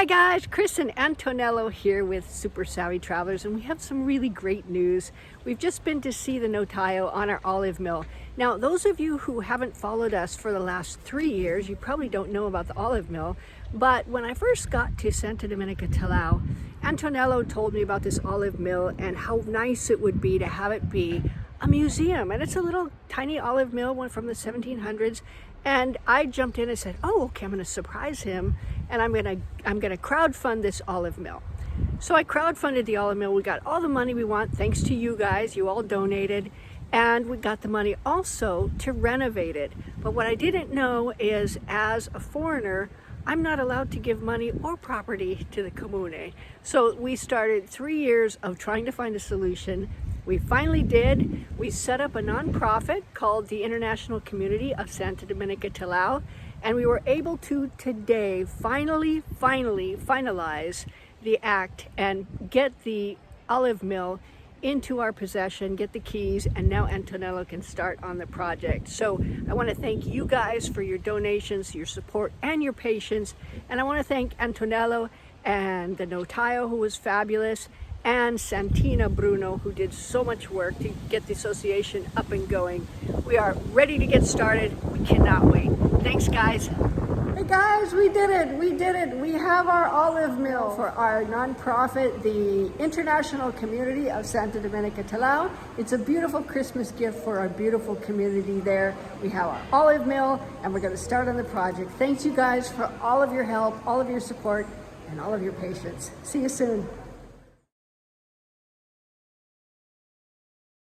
Hi guys, Chris and Antonello here with Super Savvy Travelers, and we have some really great news. We've just been to see the Notayo on our olive mill. Now, those of you who haven't followed us for the last 3 years, you probably don't know about the olive mill, but when I first got to Santa Domenica Talao, Antonello told me about this olive mill and how nice it would be to have it be a museum. And it's a little tiny olive mill, one from the 1700s. And I jumped in and said, oh, okay, I'm gonna surprise him and I'm gonna crowdfund this olive mill. So I crowdfunded the olive mill. We got all the money we want, thanks to you guys, you all donated. And we got the money also to renovate it. But what I didn't know is, as a foreigner, I'm not allowed to give money or property to the comune. So we started 3 years of trying to find a solution. We finally did. We set up a nonprofit called the International Community of Santa Domenica Talao, and we were able to today finally finalize the act and get the olive mill into our possession, get the keys, and now Antonello can start on the project. So I want to thank you guys for your donations, your support, and your patience. And I want to thank Antonello and the Notayo, who was fabulous, and Santina Bruno, who did so much work to get the association up and going. We are ready to get started. We cannot wait. Thanks, guys. Hey guys, we did it. We have our olive mill for our nonprofit, the International Community of Santa Domenica Talao. It's a beautiful Christmas gift for our beautiful community there. We have our olive mill and we're going to start on the project. Thanks you guys for all of your help, all of your support, and all of your patience. See you soon.